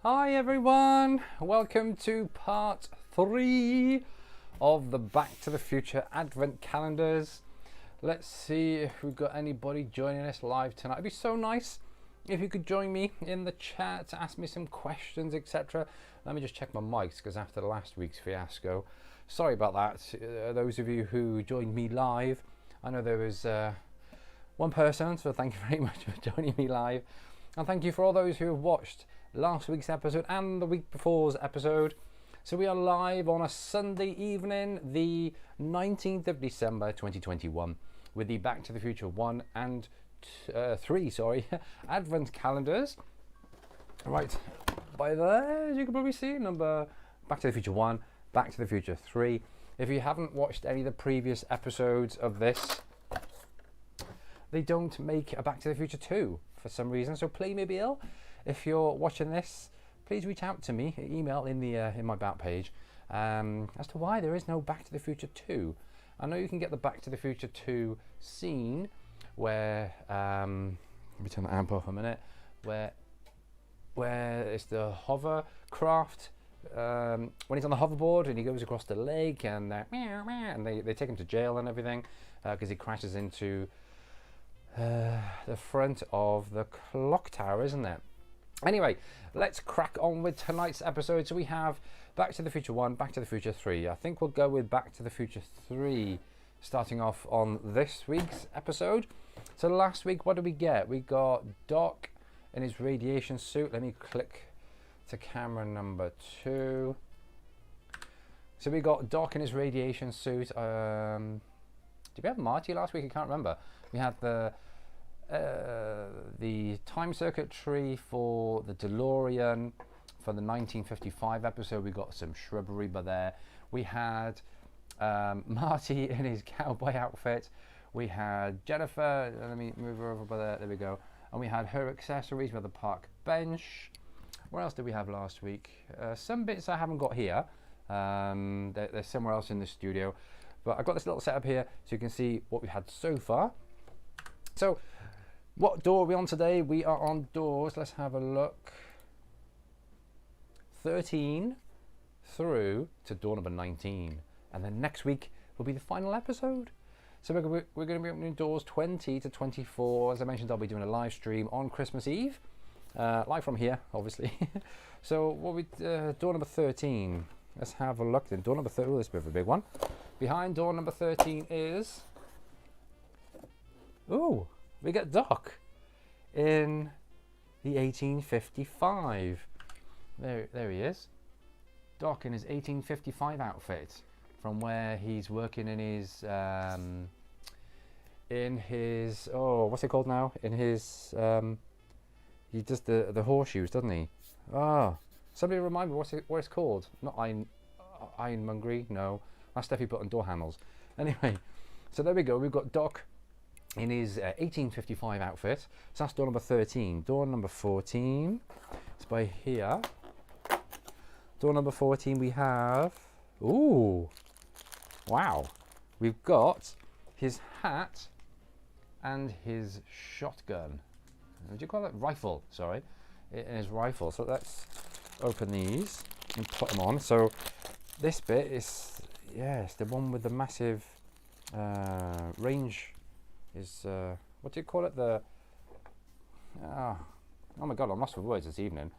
Hi everyone, welcome to part 3 of the Back to the Future Advent calendars. Let's see if we've got anybody joining us live tonight. It'd be so nice if you could join me in the chat, ask me some questions, etc. Let me just check my mics because after last week's fiasco, sorry about that. Those of you who joined me live, I know there was one person, so thank you very much for joining me live. And thank you for all those who have watched last week's episode and the week before's episode. So we are live on a Sunday evening, the 19th of December 2021, with the Back to the Future 1 and 3 Advent calendars. Right, by there, as you can probably see, number Back to the Future 1, Back to the Future 3. If you haven't watched any of the previous episodes of this, they don't make a Back to the Future 2 for some reason, so play me Bill. If you're watching this, please reach out to me, email in the in my About page, as to why there is no Back to the Future 2. I know you can get the Back to the Future 2 scene where, let me turn the amp off a minute, where it's the hovercraft, when he's on the hoverboard and he goes across the lake and they take him to jail and everything because he crashes into the front of the clock tower, isn't it? Anyway, let's crack on with tonight's episode. So we have Back to the Future 1, Back to the Future 3. I think we'll go with Back to the Future 3 starting off on this week's episode. So last week, what did we get? We got Doc in his radiation suit. Let me click to camera number 2. So we got Doc in his radiation suit. Did we have Marty last week? I can't remember. We had the time circuitry for the DeLorean for the 1955 episode. We got some shrubbery by there. We had Marty in his cowboy outfit. We had Jennifer. Let me move her over by there. There we go. And we had her accessories with the park bench. What else did we have last week? Some bits I haven't got here. They're somewhere else in the studio. But I've got this little setup here so you can see what we've had so far. So, what door are we on today? We are on doors, let's have a look, 13 through to door number 19. And then next week will be the final episode. So we're going to be opening doors 20 to 24. As I mentioned, I'll be doing a live stream on Christmas Eve. Live from here, obviously. So what we door number 13. Let's have a look then. Door number 13, oh, this is a bit of a big one. Behind door number 13 is... oh, we get Doc in the 1855. There he is. Doc in his 1855 outfit from where he's working in his oh, what's it called now? In his he does the horseshoes, doesn't he? Ah, somebody remind me what it's called? Not ironmongery, no. That's stuff you put on door handles. Anyway, so there we go. We've got Doc in his 1855 outfit. So that's door number 13. Door number 14 is by here. Door number 14 we have... ooh, wow. We've got his hat and his shotgun. What do you call it? Rifle, sorry. In his rifle. So let's open these and put them on. So this bit is, yes, the one with the massive range is, what do you call it? The, oh my god, I'm lost for words this evening.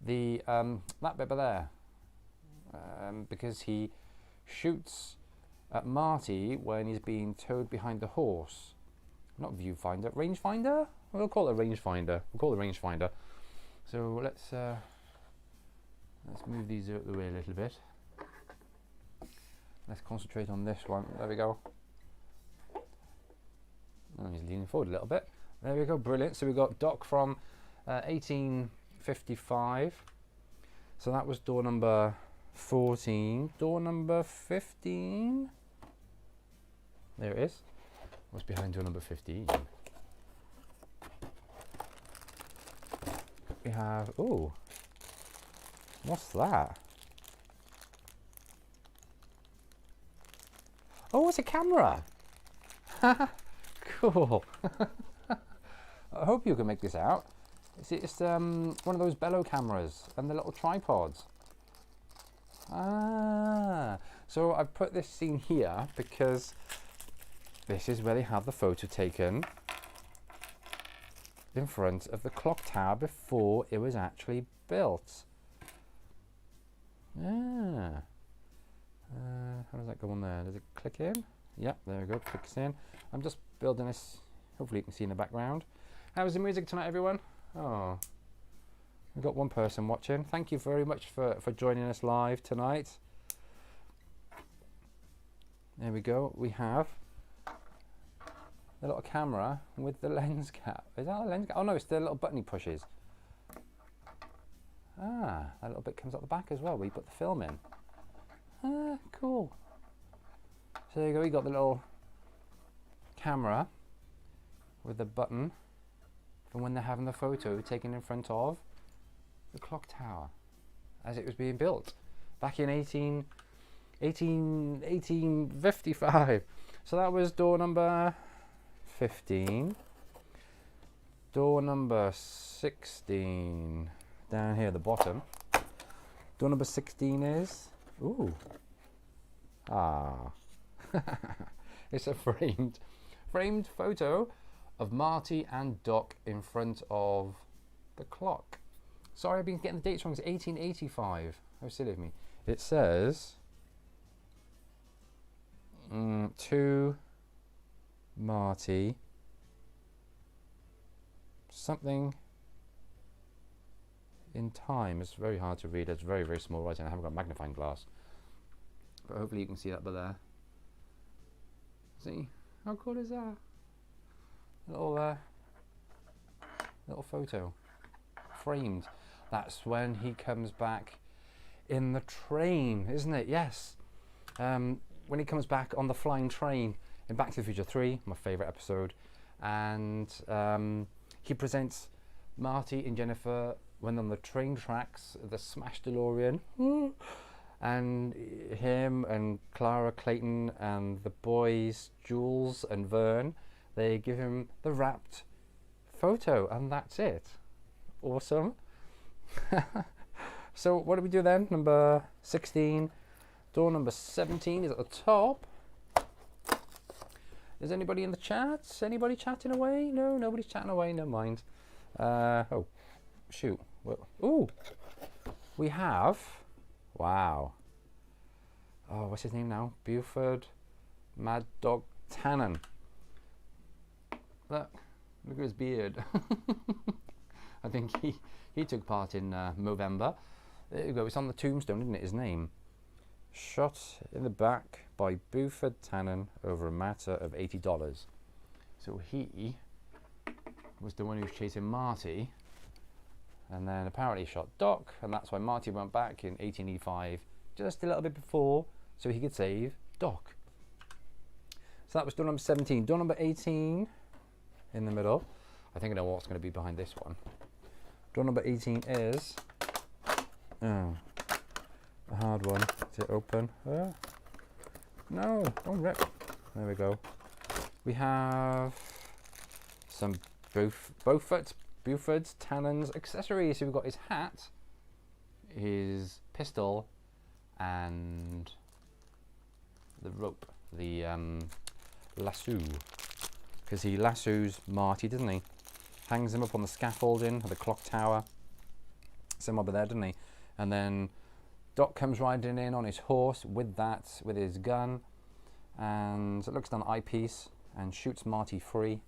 The, that bit by there. Because he shoots at Marty when he's being towed behind the horse. Not viewfinder, rangefinder? We'll call it a rangefinder. We'll call it a rangefinder. So let's move these out of the way a little bit. Let's concentrate on this one. There we go. Oh, he's leaning forward a little bit. There we go, brilliant. So we've got Doc from 1855. So that was door number 14. Door number 15. There it is. What's behind door number 15? We have, oh, what's that? Oh, it's a camera. Cool. I hope you can make this out. It's one of those bellow cameras and the little tripods. Ah, so I've put this scene here because this is where they had the photo taken in front of the clock tower before it was actually built. Ah. How does that go on there? Does it click in? Yep, there we go, clicks in. I'm just building this, hopefully you can see in the background. How's the music tonight, everyone? Oh, we've got one person watching. Thank you very much for joining us live tonight. There we go, we have the little camera with the lens cap. Is that a lens cap? Oh no, it's the little button he pushes. Ah, that little bit comes out the back as well, where you put the film in. Ah, cool. So there you go, you got the little camera with the button from when they're having the photo taken in front of the clock tower as it was being built back in 1855. So that was door number 15. Door number 16 down here at the bottom. Door number 16 is, ooh, it's a framed photo of Marty and Doc in front of the clock. Sorry, I've been getting the dates wrong. It's 1885. How silly of me. It says to Marty something in time. It's very hard to read. It's very, very small writing. I haven't got a magnifying glass, but hopefully you can see that by there. See, how cool is that? Little photo framed. That's when he comes back in the train, isn't it? Yes. When he comes back on the flying train in Back to the Future 3, my favourite episode, and he presents Marty and Jennifer when on the train tracks, the smashed DeLorean, and him and Clara Clayton and the boys, Jules and Vern, they give him the wrapped photo, and that's it. Awesome. So what do we do then? Number 16. Door number 17 is at the top. Is anybody in the chats? Anybody chatting away? No, nobody's chatting away. Never mind. Oh, shoot. Well, ooh, we have. Wow. Oh, what's his name now? Buford Mad Dog Tannen. Look at his beard. I think he took part in Movember. There you go. It's on the tombstone, isn't it? His name. Shot in the back by Buford Tannen over a matter of $80. So he was the one who was chasing Marty, and then apparently shot Doc, and that's why Marty went back in 1885, just a little bit before, so he could save Doc. So that was door number 17. Door number 18 in the middle. I think I know what's going to be behind this one. Door number 18 is a hard one to open. No, don't rip. There we go. We have some Buford's Tannen's accessories. So we've got his hat, his pistol, and the rope, the lasso, because he lassos Marty, doesn't he? Hangs him up on the scaffolding of the clock tower, somewhere over there, doesn't he? And then Doc comes riding in on his horse with his gun, and it looks down the eyepiece and shoots Marty free.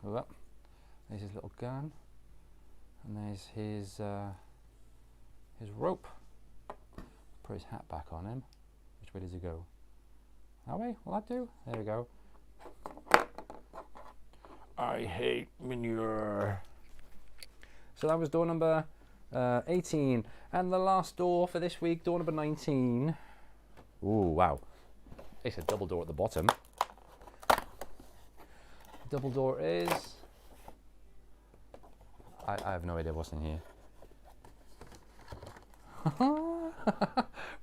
Oh, there's his little gun, and there's his rope. Put his hat back on him. Which way does he go? That way? Will that do? There we go. I hate manure. So that was door number 18, and the last door for this week, door number 19. Ooh, wow. It's a double door at the bottom. Double door is... I have no idea what's in here.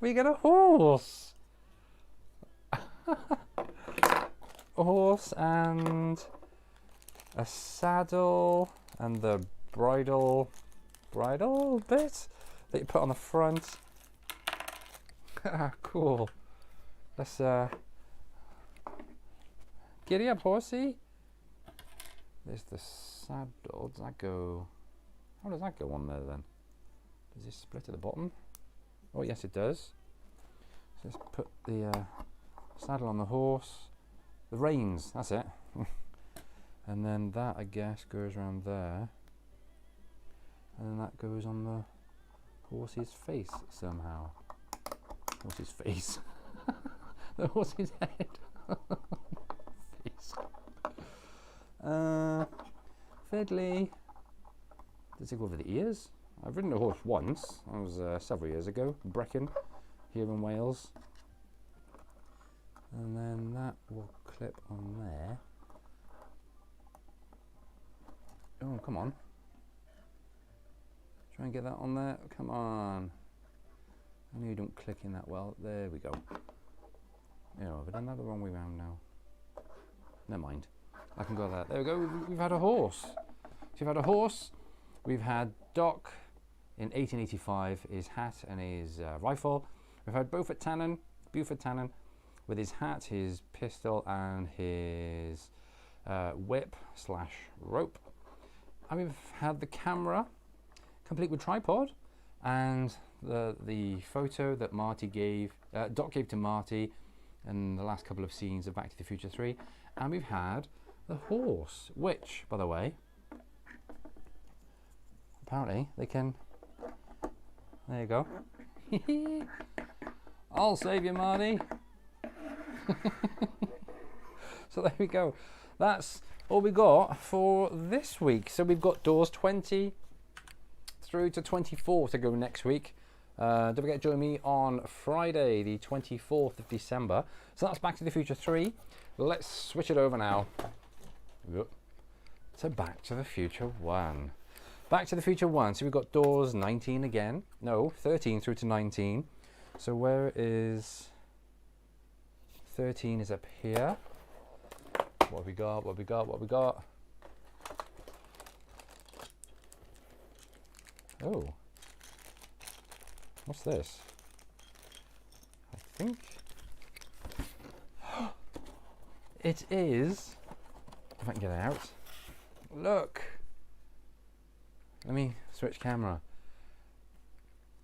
We get a horse. A horse and a saddle and the bridle bit that you put on the front. Cool. Let's giddy up, horsey. There's the saddle. Does that go? How does that go on there then? Does it split at the bottom? Oh yes, it does. So let's put the saddle on the horse. The reins, that's it. And then that, I guess, goes around there. And then that goes on the horse's face somehow. Horse's face. The horse's head. Face. Thirdly, does it go over the ears? I've ridden a horse once. That was several years ago. Brecon, here in Wales. And then that will clip on there. Oh, come on. Try and get that on there. Come on. I know you don't click in that well. There we go. Yeah, I've done that the wrong way round now. Never mind. I can go there. There we go. We've had a horse. So we've had a horse. We've had Doc in 1885, his hat and his rifle. We've had Beaufort Tannen, with his hat, his pistol, and his whip / rope. And we've had the camera, complete with tripod, and the photo that Doc gave to Marty in the last couple of scenes of Back to the Future 3. And we've had the horse, which, by the way, apparently they can. There you go. I'll save you, Marty. So there we go. That's all we got for this week. So we've got doors 20 through to 24 to go next week. Don't forget to join me on Friday, the 24th of December. So that's Back to the Future 3. Let's switch it over now to Back to the Future 1. Back to the Future 1. So we've got doors 19 again. No, 13 through to 19. So where is 13 is up here. What have we got? What have we got? What have we got? Oh. What's this? I think it is, if I can get it out. Look. Let me switch camera.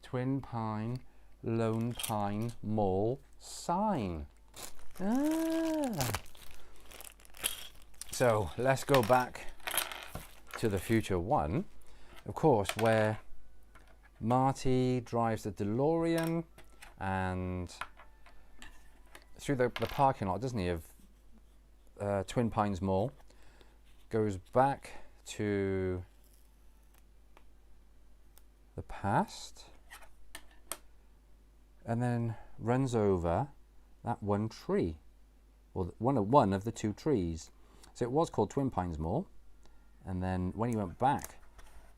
Twin Pine, Lone Pine Mall sign. So let's go back to the Future 1, of course, where Marty drives the DeLorean and through the parking lot, doesn't he, of Twin Pines Mall, goes back to the past and then runs over that one tree, or one of the two trees. So it was called Twin Pines Mall, and then when he went back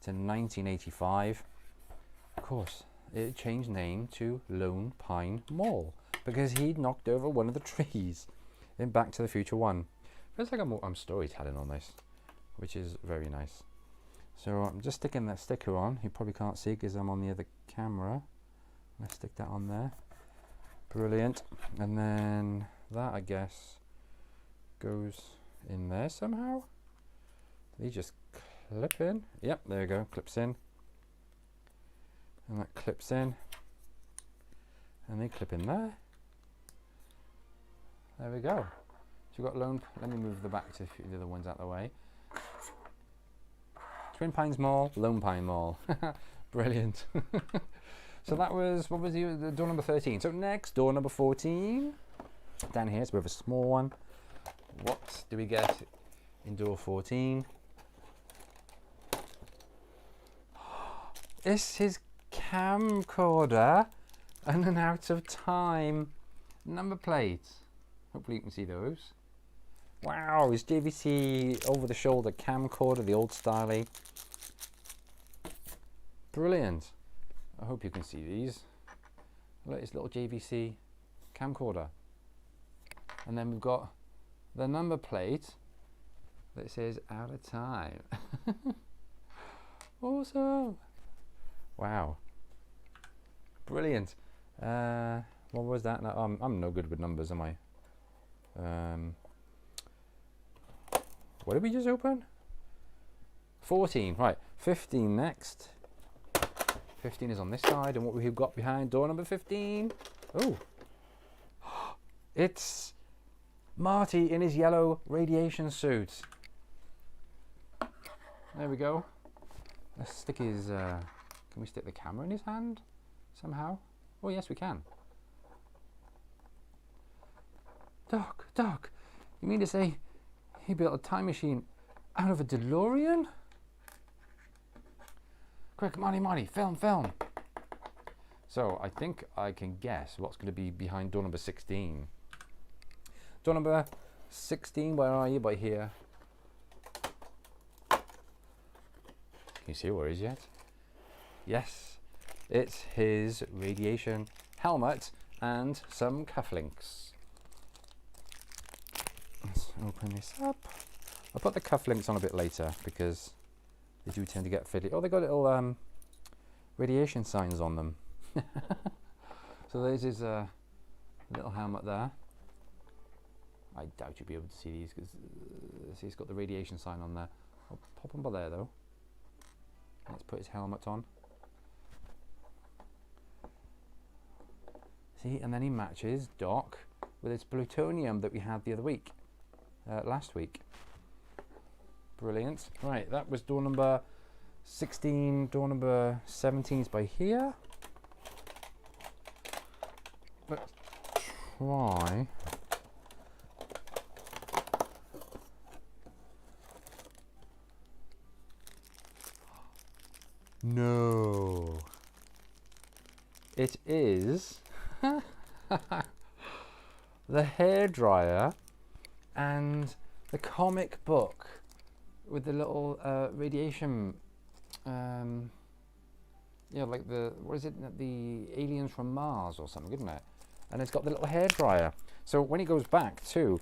to 1985, of course, it changed name to Lone Pine Mall because he'd knocked over one of the trees in Back to the Future 1. Feels like I'm storytelling on this, which is very nice. So I'm just sticking that sticker on. You probably can't see because I'm on the other camera. Let's stick that on there. Brilliant. And then that, I guess, goes in there somehow. Did he just clip in? Yep, there you go. Clips in. And that clips in. And they clip in there. There we go. So you've got Lone. Let me move the back to the other ones out of the way. Twin Pines Mall, Lone Pine Mall. Brilliant. So that was, what was the door number 13? So next, door number 14. Down here, it's a bit of a small one. What do we get in door 14? It's his camcorder and an out of time number plate. Hopefully you can see those. Wow, his JVC over the shoulder camcorder, the old styley. Brilliant. I hope you can see these. Look, his little JVC camcorder. And then we've got the number plate that says out of time. Awesome. Wow. Brilliant. What was that? No, I'm no good with numbers, am I? What did we just open? 14. Right. 15 next. 15 is on this side, and what we've got behind door number 15. Oh. It's Marty in his yellow radiation suit. There we go. Let's stick his... can we stick the camera in his hand somehow? Oh, yes, we can. Doc, you mean to say he built a time machine out of a DeLorean? Quick, Marty, film. So, I think I can guess what's going to be behind door number 16. Door number 16, where are you? By here. Can you see where he is yet? Yes, it's his radiation helmet and some cufflinks. Let's open this up. I'll put the cufflinks on a bit later because they do tend to get fiddly. Oh, they got little radiation signs on them. So there's his little helmet there. I doubt you'll be able to see these because see, it's got the radiation sign on there. I'll pop them by there though. Let's put his helmet on. See, and then he matches Doc with its plutonium that we had the other week, last week. Brilliant. Right, that was door number 16. Door number 17 is by here. Let's try. No. It is the hairdryer and the comic book with the little radiation, yeah, like the, what is it, the aliens from Mars or something, isn't it? And it's got the little hairdryer. So when he goes back to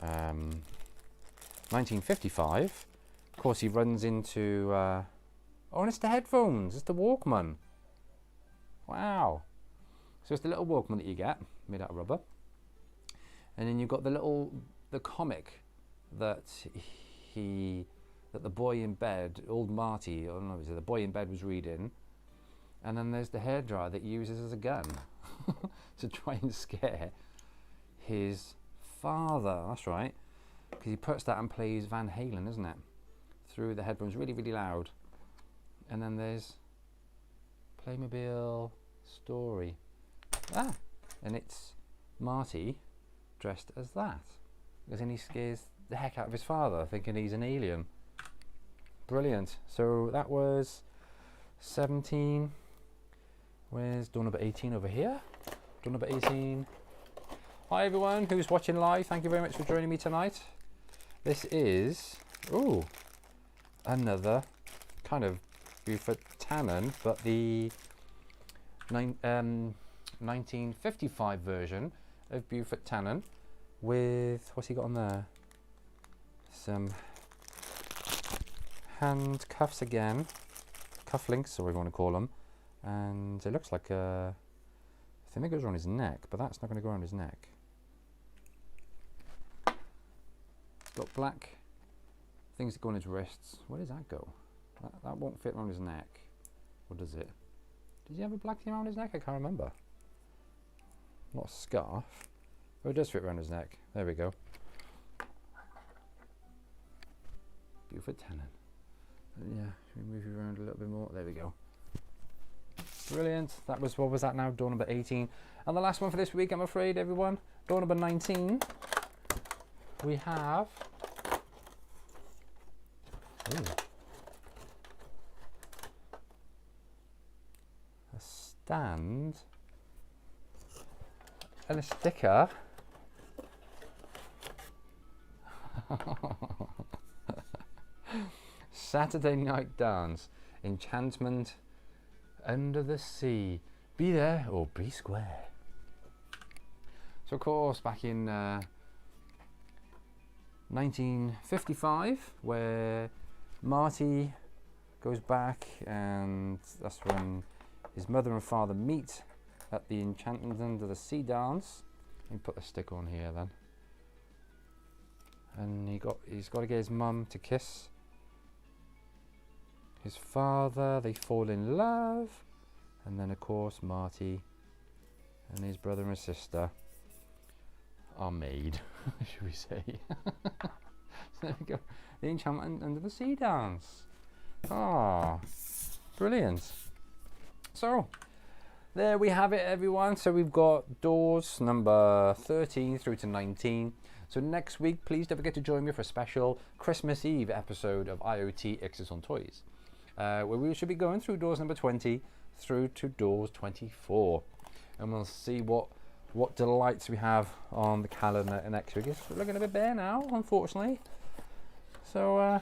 1955, of course he runs into, oh, and it's the headphones, it's the Walkman. Wow. So it's the little Walkman that you get, made out of rubber. And then you've got the comic that the boy in bed, old Marty, I don't know, the boy in bed was reading. And then there's the hairdryer that he uses as a gun to try and scare his father. That's right. Because he puts that and plays Van Halen, isn't it? Through the headphones, really, really loud. And then there's Playmobil Story. Ah, and it's Marty dressed as that. Because then he scares the heck out of his father, thinking he's an alien. Brilliant. So that was 17. Where's door number 18 over here? Door number 18. Hi everyone who's watching live. Thank you very much for joining me tonight. This is, ooh, another kind of Buford Tannen, but the 1955 version of Buford Tannen with, what's he got on there? Some handcuffs again, cufflinks, or whatever you want to call them, and it looks like I think it goes around his neck, but that's not going to go around his neck. It's got black things that go on his wrists. Where does that go? That won't fit around his neck, or does it? Does he have a black thing around his neck? I can't remember. Not a scarf. Oh, it does fit around his neck. There we go. Buford Tannen. Yeah, should we move you around a little bit more? There we go. Brilliant. That was, what was that now? Door number 18. And the last one for this week, I'm afraid, everyone. Door number 19. We have... Ooh. A stand and a sticker. Saturday Night Dance, Enchantment Under the Sea. Be there or be square. So of course back in 1955, where Marty goes back, and that's when his mother and father meet at the Enchantment Under the Sea dance. Let me put the stick on here then. And he's got to get his mum to kiss his father. They fall in love, and then of course Marty and his brother and sister are made, should we say. So there we go, the Enchantment Under the Sea dance. Ah, brilliant. So there we have it, everyone. So we've got doors number 13 through to 19. So next week, please don't forget to join me for a special Christmas Eve episode of IoT X's on Toys, where we should be going through doors number 20 through to doors 24, and we'll see what delights we have on the calendar next week. It's looking a bit bare now, unfortunately. So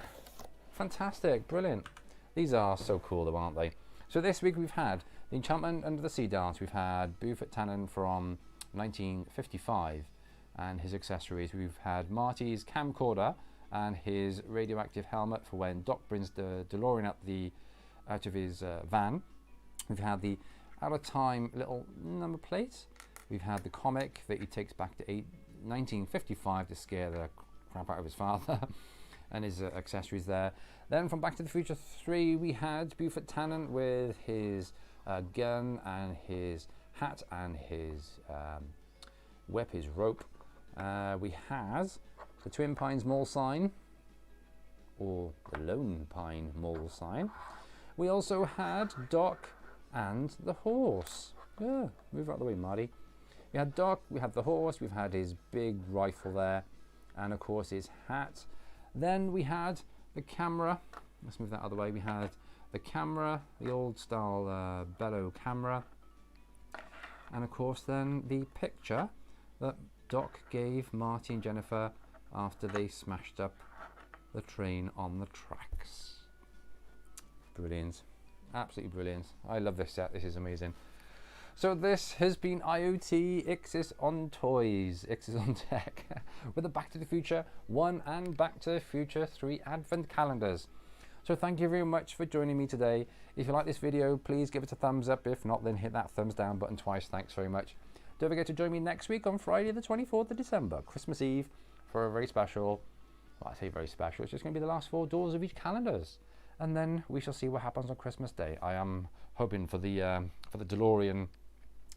fantastic, brilliant. These are so cool though, aren't they? So this week we've had the Enchantment Under the Sea dance. We've had Buford Tannen from 1955 and his accessories. We've had Marty's camcorder and his radioactive helmet for when Doc brings the DeLorean out of his van. We've had the out of time little number plate. We've had the comic that he takes back to 1955 to scare the crap out of his father and his accessories there. Then from Back to the Future 3 we had Buford Tannen with his gun and his hat and his whip, his rope. We had the Twin Pines Mall sign, or the Lone Pine Mall sign. We also had Doc and the horse. Yeah, move out of the way, Marty. We had Doc, we had the horse, we've had his big rifle there, and of course his hat. Then we had the camera. Let's move that out of the way. We had the camera, the old style bellow camera, and of course then the picture that Doc gave Marty and Jennifer after they smashed up the train on the tracks. Brilliant, absolutely brilliant. I love this set, this is amazing. So this has been IoT X's on Toys, X's on Tech, with the Back to the Future 1 and Back to the Future 3 Advent calendars. So thank you very much for joining me today. If you like this video, please give it a thumbs up. If not, then hit that thumbs down button twice. Thanks very much. Don't forget to join me next week on Friday the 24th of December, Christmas Eve, for a very special, well, I say very special, it's just going to be the last 4 doors of each calendars. And then we shall see what happens on Christmas Day. I am hoping for the DeLorean,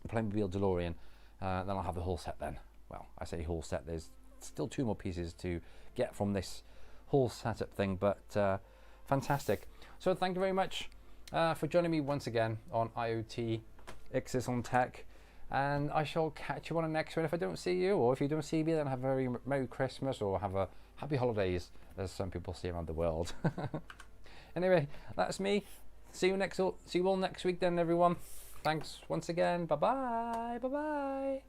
the Playmobil DeLorean, then I'll have the whole set then. Well, I say whole set, there's still 2 more pieces to get from this whole setup thing, but fantastic. So thank you very much for joining me once again on IoT X's on Tech, and I shall catch you on the next one if I don't see you, or if you don't see me, then have a very Merry Christmas or have a Happy Holidays, as some people say around the world. Anyway, that's me. See you all next week then, everyone. Thanks once again. Bye bye. Bye bye.